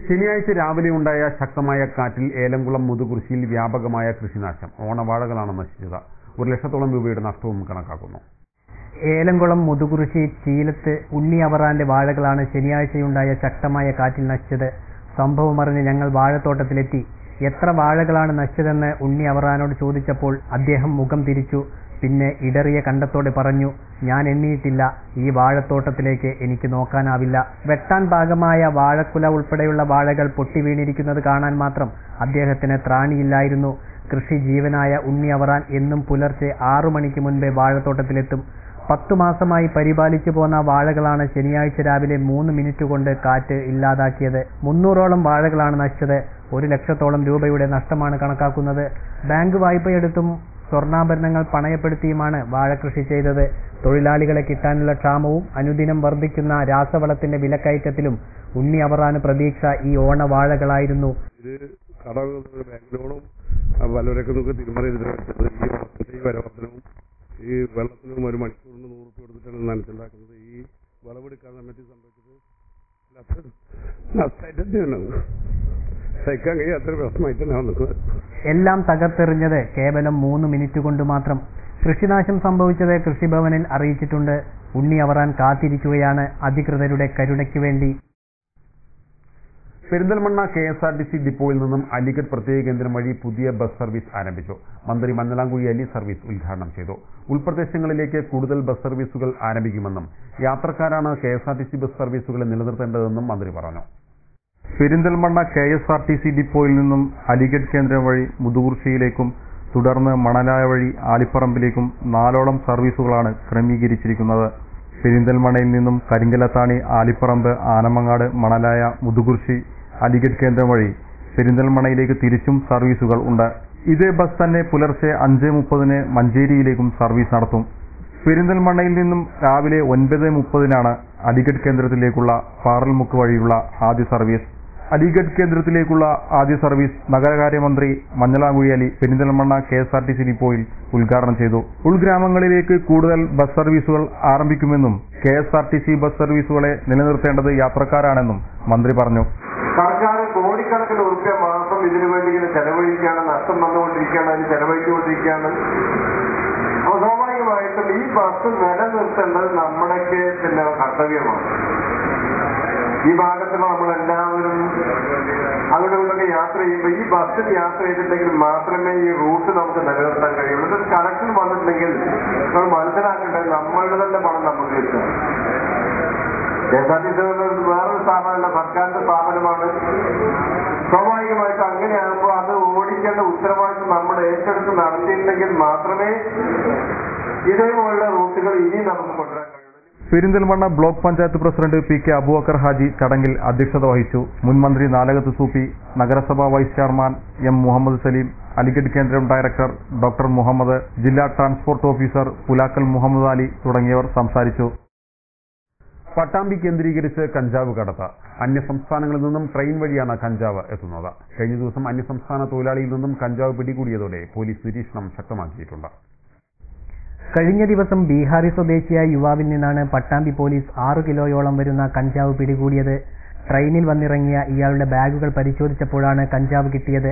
ശനിയാഴ്ച രാവിലെ ഉണ്ടായ ശക്തമായ കാറ്റിൽ ഏലംകുളം മുതുകുറിശ്ശിയിൽ വ്യാപകമായ കൃഷിനാശം. ഓണവാഴകളാണ് നശിച്ചത്. 1 ലക്ഷത്തോളം രൂപയുടെ നഷ്ടവും കണക്കാക്കുന്നു. ഏലംകുളം മുതുകുറിശ്ശി ചീലത്ത് ഉണ്ണി അവറാന്റെ വാഴകളാണ് ശനിയാഴ്ചയുണ്ടായ ശക്തമായ കാറ്റിൽ നശിച്ചത്. സംഭവമറിഞ്ഞ് ഞങ്ങൾ വാഴത്തോട്ടത്തിലെത്തി. എത്ര വാഴകളാണ് നശിച്ചതെന്ന് ഉണ്ണി അവറാനോട് ചോദിച്ചപ്പോൾ അദ്ദേഹം മുഖം തിരിച്ചു. പിന്നെ ഇടറിയ കണ്ടത്തോടെ പറഞ്ഞു, ഞാൻ എണ്ണിയിട്ടില്ല. ഈ വാഴത്തോട്ടത്തിലേക്ക് എനിക്ക് നോക്കാനാവില്ല. വെട്ടാൻ പാകമായ വാഴക്കുല ഉൾപ്പെടെയുള്ള വാഴകൾ പൊട്ടി വീണിരിക്കുന്നത് കാണാൻ മാത്രം അദ്ദേഹത്തിന് ത്രാണിയില്ലായിരുന്നു. കൃഷി ജീവനായ ഉണ്ണി അവറാൻ എന്നും പുലർച്ചെ 6 മണിക്ക് മുൻപേ വാഴത്തോട്ടത്തിലെത്തും. 10 മാസമായി പരിപാലിച്ചു പോന്ന വാഴകളാണ് ശനിയാഴ്ച രാവിലെ 3 മിനിറ്റ് കൊണ്ട് കാറ്റ് ഇല്ലാതാക്കിയത്. 300ഓളം വാഴകളാണ് നശിച്ചത്. 1 ലക്ഷത്തോളം രൂപയുടെ നഷ്ടമാണ് കണക്കാക്കുന്നത്. ബാങ്ക് വായ്പയെടുത്തും സ്വർണ്ണാഭരണങ്ങൾ പണയപ്പെടുത്തിയുമാണ് വാഴകൃഷി ചെയ്തത്. തൊഴിലാളികളെ കിട്ടാനുള്ള ക്ഷാമവും അനുദിനം വർദ്ധിക്കുന്ന രാസവളത്തിന്റെ വിലക്കയറ്റത്തിലും ഉണ്ണി അവറാന് പ്രതീക്ഷ ഈ ഓണവാഴകളായിരുന്നു. ഈ വെള്ളത്തിനും 1 മണിക്കൂറിന് 100 രൂപ കൊടുത്തിട്ടാണ് നനച്ചുണ്ടാക്കുന്നത്. ഈ വിളവെടുക്കാൻ പറ്റി സംഭവിച്ചത് സഹിക്കാൻ കഴിയും. അത്ര പ്രശ്നമായിട്ടാണ് വന്നത്. എല്ലാം തകർത്തെറിഞ്ഞത് കേവലം 3 മിനിറ്റ് കൊണ്ട് മാത്രം. കൃഷിനാശം സംഭവിച്ചത് കൃഷിഭവനിൽ അറിയിച്ചിട്ടുണ്ട്. ഉണ്ണി അവറാൻ കാത്തിരിക്കുകയാണ് അധികൃതരുടെ കരുണയ്ക്ക് വേണ്ടി. പെരിന്തൽമണ്ണ KSRTC ഡിപ്പോയിൽ നിന്നും അലിഗഡ് പ്രത്യേക കേന്ദ്രം വഴി പുതിയ ബസ് സർവീസ് ആരംഭിച്ചു. മന്ത്രി മഞ്ഞളാംകുഴി അലി സർവീസ് ഉദ്ഘാടനം ചെയ്തു. ഉൾപ്രദേശങ്ങളിലേക്ക് കൂടുതൽ ബസ് സർവീസുകൾ ആരംഭിക്കുമെന്നും യാത്രക്കാരാണ് KSRTC ബസ് സർവീസുകളെ നിലനിർത്തേണ്ടതെന്നും മന്ത്രി പറഞ്ഞു. പെരിന്തൽമണ്ണ KSRTC ഡിപ്പോയിൽ നിന്നും അലിഗഡ് കേന്ദ്രം വഴി മുതുകുറിശ്ശിയിലേക്കും തുടർന്ന് മണലായ വഴി ആലിപ്പറമ്പിലേക്കും 4ഓളം സർവീസുകളാണ് ക്രമീകരിച്ചിരിക്കുന്നത്. പെരിന്തൽമണ്ണയിൽ നിന്നും കരിങ്കലത്താണി, ആലിപ്പറമ്പ്, ആനമങ്ങാട്, മണലായ, മുതുകുറിശ്ശി, അലിഗഡ് കേന്ദ്രം വഴി പെരിന്തൽമണ്ണയിലേക്ക് തിരിച്ചും സർവീസുകൾ ഉണ്ട്. ഇതേ ബസ് തന്നെ പുലർച്ചെ 5:30 മഞ്ചേരിയിലേക്കും സർവീസ് നടത്തും. പെരിന്തൽമണ്ണയിൽ നിന്നും രാവിലെ 9:30 അലിഗഡ് കേന്ദ്രത്തിലേക്കുള്ള പാറൽമുക്ക് വഴിയുള്ള ആദ്യ സർവീസ്. അലിഗഡ് കേന്ദ്രത്തിലേക്കുള്ള ആദ്യ സർവീസ് നഗരകാര്യമന്ത്രി മഞ്ഞളാംകുഴി അലി പെരിന്തൽമണ്ണ KSRTC ഡിപ്പോയിൽ ഉദ്ഘാടനം ചെയ്തു. ഉൾഗ്രാമങ്ങളിലേക്ക് കൂടുതൽ ബസ് സർവീസുകൾ ആരംഭിക്കുമെന്നും KSRTC ബസ് സർവീസുകളെ നിലനിർത്തേണ്ടത് യാത്രക്കാരാണെന്നും മന്ത്രി പറഞ്ഞു. സർക്കാർ കോടിക്കണക്കിന് രൂപ മാസം ഇതിനു വേണ്ടി ഇങ്ങനെ ചെലവഴിക്കുകയാണ്, നഷ്ടം വന്നുകൊണ്ടിരിക്കുകയാണ്, അതിന് ചെലവഴിച്ചുകൊണ്ടിരിക്കുകയാണ്. അപ്പോൾ സ്വാഭാവികമായിട്ടും ഈ ബസ് നിലനിർത്തേണ്ടത് നമ്മുടെയൊക്കെ പിന്നെ കർത്തവ്യമാണ്. ഈ ഭാഗത്ത് നമ്മളെല്ലാവരും അവിടെ ഇവിടെയൊക്കെ യാത്ര ചെയ്യുമ്പോൾ ഈ ബസ്സിൽ യാത്ര ചെയ്തിട്ടുണ്ടെങ്കിൽ മാത്രമേ ഈ റൂട്ട് നമുക്ക് നിലനിർത്താൻ കഴിയുള്ളൂ. ഇതൊരു കറക്ഷൻ വന്നിട്ടുണ്ടെങ്കിൽ നമ്മൾ മനസ്സിലാക്കേണ്ടത് നമ്മളുടെ തന്നെ പണം നമുക്ക് കിട്ടും. KSRTC വേറൊരു സ്ഥാപനമല്ല, സർക്കാരിന്റെ സ്ഥാപനമാണ്. സ്വാഭാവികമായിട്ടും അങ്ങനെയാകുമ്പോൾ അത് ഓടിക്കേണ്ട ഉത്തരവാദിത്വം നമ്മൾ ഏറ്റെടുത്ത് നടത്തിയിട്ടുണ്ടെങ്കിൽ മാത്രമേ ഇതേപോലുള്ള റൂട്ടുകൾ ഇനി നമുക്ക് കൊണ്ടുവരാൻ കഴിയൂ. Perinthalmanna block panchayat president PK Aboobacker Haji ചടങ്ങിൽ അധ്യക്ഷത വഹിച്ചു. മുൻ മന്ത്രി നാലകത്ത് സൂപ്പി, നഗരസഭാ vice chairman M Muhammad Saleem, Aligarh കേന്ദ്രം ഡയറക്ടർ ഡോക്ടർ മുഹമ്മദ്, ജില്ലാ ട്രാൻസ്പോർട്ട് ഓഫീസർ പുലാക്കൽ മുഹമ്മദ് അലി തുടങ്ങിയവർ സംസാരിച്ചു. പട്ടാമ്പി കേന്ദ്രീകരിച്ച് കഞ്ചാവ് കടത്ത്. അന്യസംസ്ഥാനങ്ങളിൽ നിന്നും ട്രെയിൻ വഴിയാണ് കഞ്ചാവ് എത്തുന്നത്. കഴിഞ്ഞ ദിവസം അന്യസംസ്ഥാന തൊഴിലാളിയിൽ നിന്നും കഞ്ചാവ് പിടികൂടിയതോടെ പോലീസ് നിരീക്ഷണം ശക്തമാക്കിയിട്ടുണ്ട്. കഴിഞ്ഞ ദിവസം ബീഹാറി സ്വദേശിയായ യുവാവിൽ നിന്നാണ് പട്ടാമ്പി പോലീസ് 6 കിലോയോളം വരുന്ന കഞ്ചാവ് പിടികൂടിയത്. ട്രെയിനിൽ വന്നിറങ്ങിയ ഇയാളുടെ ബാഗുകൾ പരിശോധിച്ചപ്പോഴാണ് കഞ്ചാവ് കിട്ടിയത്.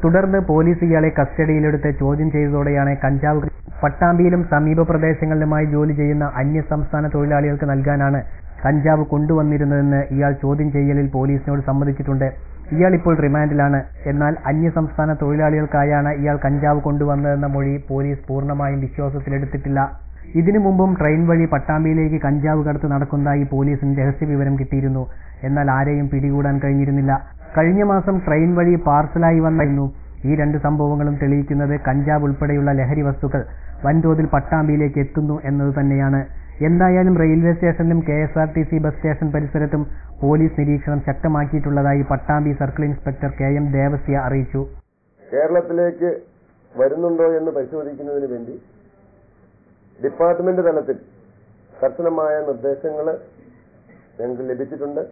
തുടർന്ന് പോലീസ് ഇയാളെ കസ്റ്റഡിയിലെടുത്ത് ചോദ്യം ചെയ്തതോടെയാണ് കഞ്ചാവ് പട്ടാമ്പിയിലും സമീപ പ്രദേശങ്ങളിലുമായി ജോലി ചെയ്യുന്ന അന്യസംസ്ഥാന തൊഴിലാളികൾക്ക് നൽകാനാണ് കഞ്ചാവ് കൊണ്ടുവന്നിരുന്നതെന്ന് ഇയാൾ ചോദ്യം ചെയ്യലിൽ പോലീസിനോട് സമ്മതിച്ചിട്ടുണ്ട്. ഇയാൾ ഇപ്പോൾ റിമാൻഡിലാണ്. എന്നാൽ അന്യസംസ്ഥാന തൊഴിലാളികൾക്കായാണ് ഇയാൾ കഞ്ചാവ് കൊണ്ടുവന്നതെന്ന മൊഴി പോലീസ് പൂർണ്ണമായും വിശ്വാസത്തിലെടുത്തിട്ടില്ല. ഇതിനു മുമ്പും ട്രെയിൻ വഴി പട്ടാമ്പിയിലേക്ക് കഞ്ചാവ് കടത്ത് നടക്കുന്നതായി പോലീസിന് രഹസ്യവിവരം കിട്ടിയിരുന്നു. എന്നാൽ ആരെയും പിടികൂടാൻ കഴിഞ്ഞിരുന്നില്ല. കഴിഞ്ഞ മാസം ട്രെയിൻ വഴി പാർസലായി വന്നിരുന്നു. ഈ 2 സംഭവങ്ങളും തെളിയിക്കുന്നത് കഞ്ചാവ് ഉൾപ്പെടെയുള്ള ലഹരി വസ്തുക്കൾ വൻതോതിൽ പട്ടാമ്പിയിലേക്ക് എത്തുന്നു എന്നത് തന്നെയാണ്. എന്തായാലും റെയിൽവേ സ്റ്റേഷനിലും KSRTC ബസ് സ്റ്റേഷൻ പരിസരത്തും പോലീസ് നിരീക്ഷണം ശക്തമാക്കിയിട്ടുള്ളതായി Pattambi circle inspector KM Devasya അറിയിച്ചു. കേരളത്തിലേക്ക് വരുന്നുണ്ടോ എന്ന് പരിശോധിക്കുന്നതിന് വേണ്ടി ഡിപ്പാർട്ട്മെന്റ് തലത്തിൽ കർശനമായ നിർദ്ദേശങ്ങൾ ഞങ്ങൾക്ക് ലഭിച്ചിട്ടുണ്ട്.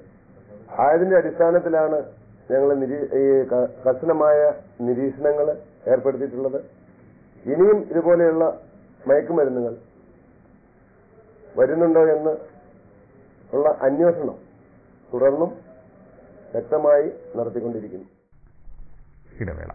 ആയതിന്റെ അടിസ്ഥാനത്തിലാണ് ഞങ്ങൾ കർശനമായ നിരീക്ഷണങ്ങൾ ഏർപ്പെടുത്തിയിട്ടുള്ളത്. ഇനിയും ഇതുപോലെയുള്ള മയക്കുമരുന്നുകൾ വരുന്നുണ്ടോ എന്ന് ഉള്ള അന്വേഷണം തുടർന്നും വ്യക്തമായി നടത്തിക്കൊണ്ടിരിക്കുന്നു. ഇടവേള.